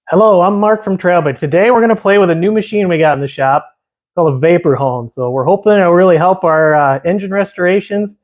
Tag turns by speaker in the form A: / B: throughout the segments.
A: Hello, I'm Mark from Trailbit. Today we're going to play with a new machine we got in the shop called a vapor hone. So we're hoping it'll really help our engine restorations,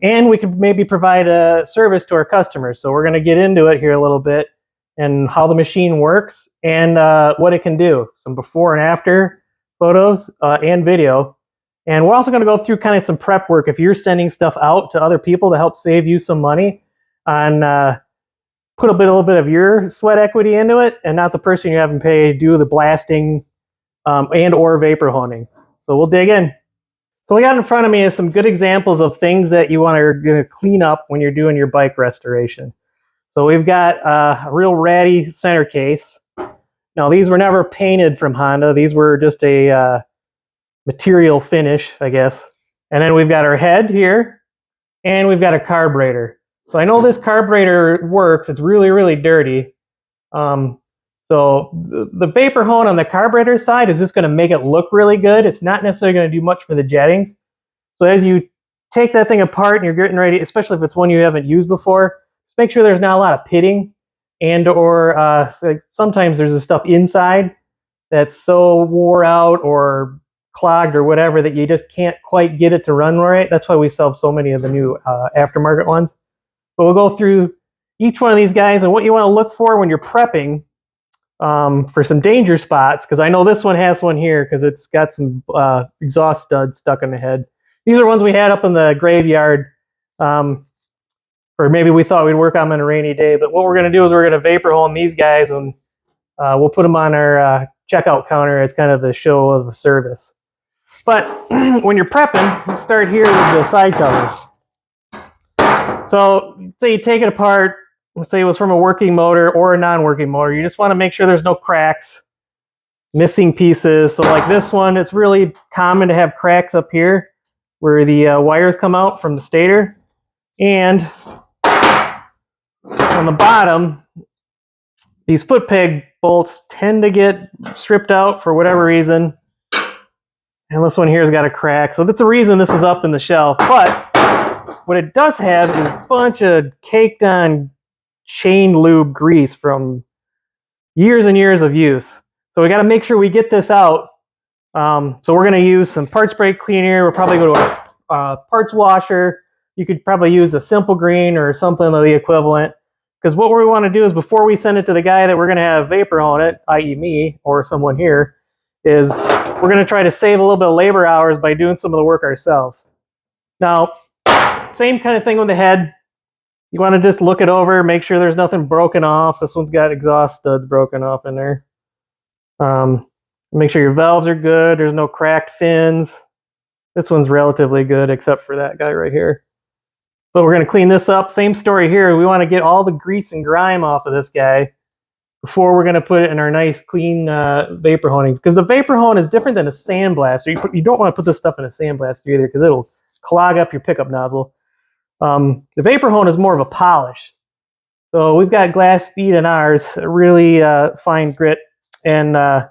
A: and we can maybe provide a service to our customers. So we're going to get into it here a little bit and how the machine works and what it can do. Some before and after photos and video. And we're also going to go through kind of some prep work if you're sending stuff out to other people to help save you some money on put a little bit of your sweat equity into it and not the person you haven't paid do the blasting and or vapor honing. So we'll dig in. So what I got in front of me is some good examples of things that you want to clean up when you're doing your bike restoration. So we've got a real ratty center case. Now these were never painted from Honda. These were just a material finish, I guess. And then we've got our head here, and we've got a carburetor. So I know this carburetor works. It's really, really dirty. So the vapor hone on the carburetor side is just going to make it look really good. It's not necessarily going to do much for the jettings. So as you take that thing apart and you're getting ready, especially if it's one you haven't used before, just make sure there's not a lot of pitting, and or like sometimes there's the stuff inside that's so wore out or clogged or whatever that you just can't quite get it to run right. That's why we sell so many of the new aftermarket ones. But we'll go through each one of these guys and what you want to look for when you're prepping for some danger spots, because I know this one has one here because it's got some exhaust studs stuck in the head. These are ones we had up in the graveyard, or maybe we thought we'd work on them on a rainy day. But what we're going to do is we're going to vapor hone these guys, and we'll put them on our checkout counter as kind of a show of the service. But when you're prepping, we'll start here with the side cover. So say you take it apart, let's say it was from a working motor or a non-working motor. You just want to make sure there's no cracks, missing pieces. So like this one, it's really common to have cracks up here where the wires come out from the stator. And on the bottom, these foot peg bolts tend to get stripped out for whatever reason. And this one here has got a crack. So that's the reason this is up in the shelf. But what it does have is a bunch of caked on chain lube grease from years and years of use. So we got to make sure we get this out. So we're going to use some parts brake cleaner. We'll probably go to a parts washer. You could probably use a Simple Green or something of the equivalent. Because what we want to do is before we send it to the guy that we're going to have vapor on it, i.e. me or someone here, is we're going to try to save a little bit of labor hours by doing some of the work ourselves. Now, same kind of thing with the head. You want to just look it over, make sure there's nothing broken off. This one's got exhaust studs broken off in there. Make sure your valves are good. There's no cracked fins. This one's relatively good except for that guy right here. But we're going to clean this up. Same story here. We want to get all the grease and grime off of this guy before we're going to put it in our nice clean vapor honing. Because the vapor hone is different than a sandblaster. You don't want to put this stuff in a sandblaster either because it'll clog up your pickup nozzle. The vapor hone is more of a polish. So we've got glass feet in ours, really fine grit. And so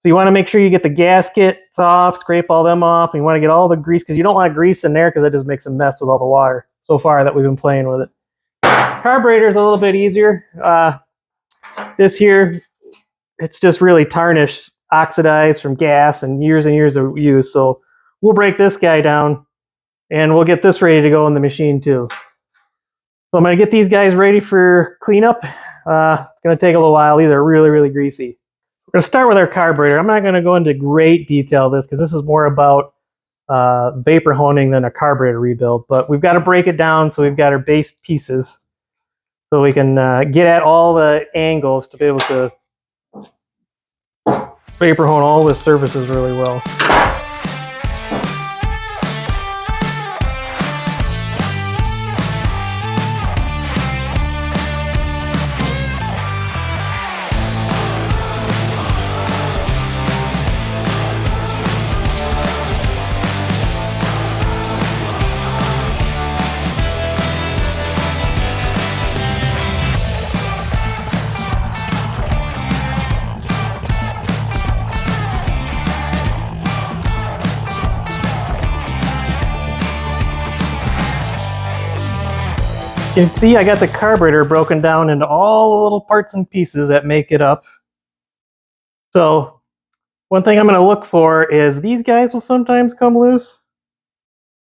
A: you want to make sure you get the gaskets off, scrape all them off. And you want to get all the grease because you don't want grease in there because that just makes a mess with all the water so far that we've been playing with it. Carburetor is a little bit easier. This here, it's just really tarnished, oxidized from gas and years of use. So we'll break this guy down and we'll get this ready to go in the machine too. So I'm going to get these guys ready for cleanup. It's going to take a little while. These are really, really greasy. We're going to start with our carburetor. I'm not going to go into great detail this because this is more about vapor honing than a carburetor rebuild. But we've got to break it down so we've got our base pieces so we can get at all the angles to be able to vapor hone all the surfaces really well. You can see I got the carburetor broken down into all the little parts and pieces that make it up. So one thing I'm going to look for is these guys will sometimes come loose.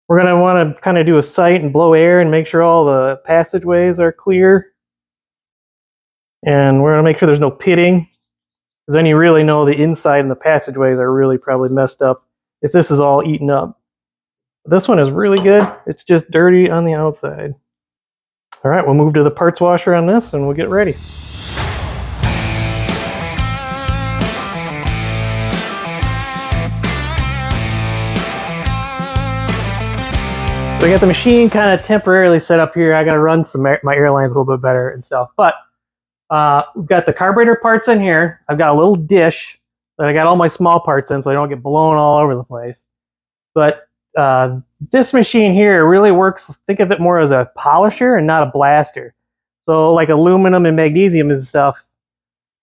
A: We're going to want to kind of do a sight and blow air and make sure all the passageways are clear. And we're going to make sure there's no pitting, because then you really know the inside and the passageways are really probably messed up if this is all eaten up. This one is really good. It's just dirty on the outside. All right, we'll move to the parts washer on this and we'll get ready. So I got the machine kind of temporarily set up here. I got to run my airlines a little bit better and stuff. But we've got the carburetor parts in here. I've got a little dish that I got all my small parts in so I don't get blown all over the place. But this machine here really works, think of it more as a polisher and not a blaster. So like aluminum and magnesium and stuff,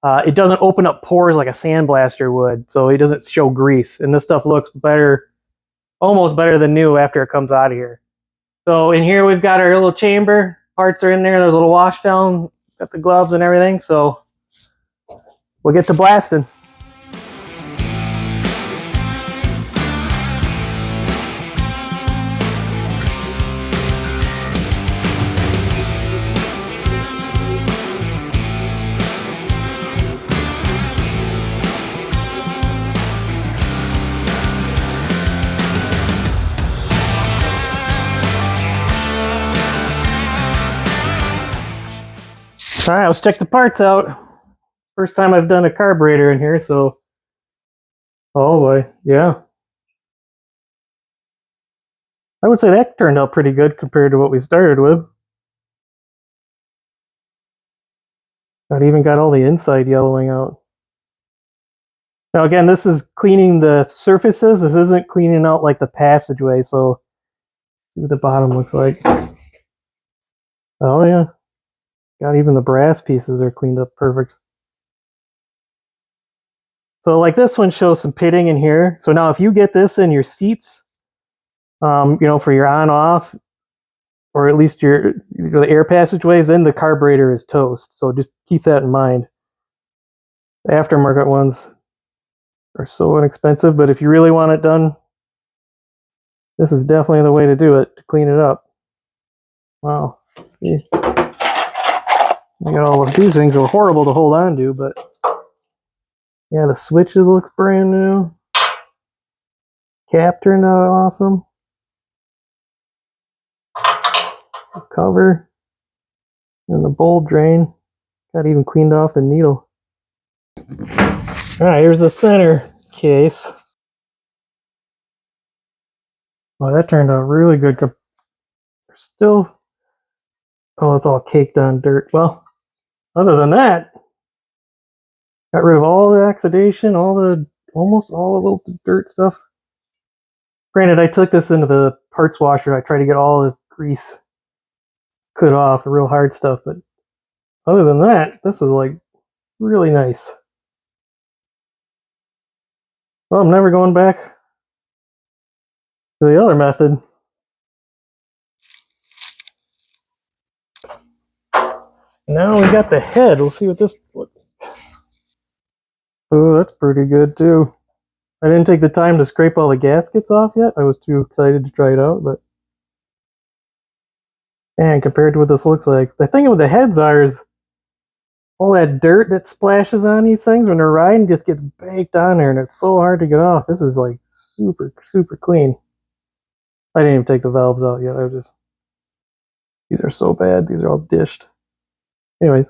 A: it doesn't open up pores like a sandblaster would. So it doesn't show grease. And this stuff looks better, almost better than new after it comes out of here. So in here we've got our little chamber. Parts are in there. There's a little wash down. Got the gloves and everything. So we'll get to blasting. All right, let's check the parts out. First time I've done a carburetor in here, so oh boy, yeah. I would say that turned out pretty good compared to what we started with. Not even got all the inside yellowing out. Now again, this is cleaning the surfaces. This isn't cleaning out like the passageway, so see what the bottom looks like. Oh yeah. Got even the brass pieces are cleaned up perfect. So like this one shows some pitting in here. So now if you get this in your seats, you know, for your on-off, or at least the air passageways, then the carburetor is toast. So just keep that in mind. The aftermarket ones are so inexpensive, but if you really want it done, this is definitely the way to do it, to clean it up. Wow. Let's see. I got all of these things are horrible to hold on to, but yeah, the switches looks brand new. Cap turned out awesome. The cover and the bowl drain. Got even cleaned off the needle. Alright, here's the center case. Well, that turned out really good. Still, oh, it's all caked on dirt. Well, other than that, got rid of all the oxidation, almost all the little dirt stuff. Granted, I took this into the parts washer. I tried to get all this grease cut off, the real hard stuff, but other than that, this is like really nice. Well, I'm never going back to the other method. Now we got the head. We'll see what this looks like. Oh, that's pretty good too. I didn't take the time to scrape all the gaskets off yet. I was too excited to try it out, but man, compared to what this looks like. The thing with the heads is all that dirt that splashes on these things when they're riding just gets baked on there, and it's so hard to get off. This is like super, super clean. I didn't even take the valves out yet. These are so bad. These are all dished. Anyways,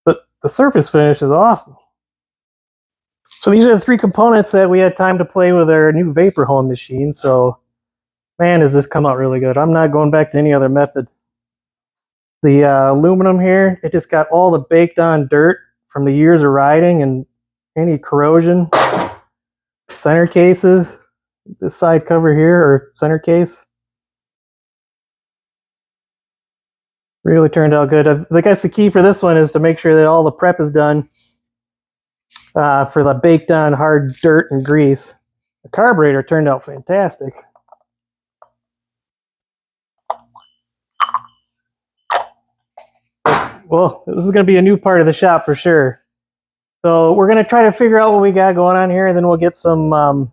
A: but the surface finish is awesome. So these are the three components that we had time to play with our new vapor home machine. So, man, does this come out really good. I'm not going back to any other method. The aluminum here, it just got all the baked on dirt from the years of riding and any corrosion. Center cases, this side cover here, or center case, really turned out good. I guess the key for this one is to make sure that all the prep is done for the baked on hard dirt and grease. The carburetor turned out fantastic. Well, this is going to be a new part of the shop for sure. So we're going to try to figure out what we got going on here, and then we'll get some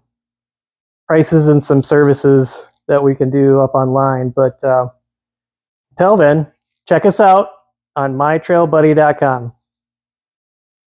A: prices and some services that we can do up online. But until then, check us out on mytrailbuddy.com.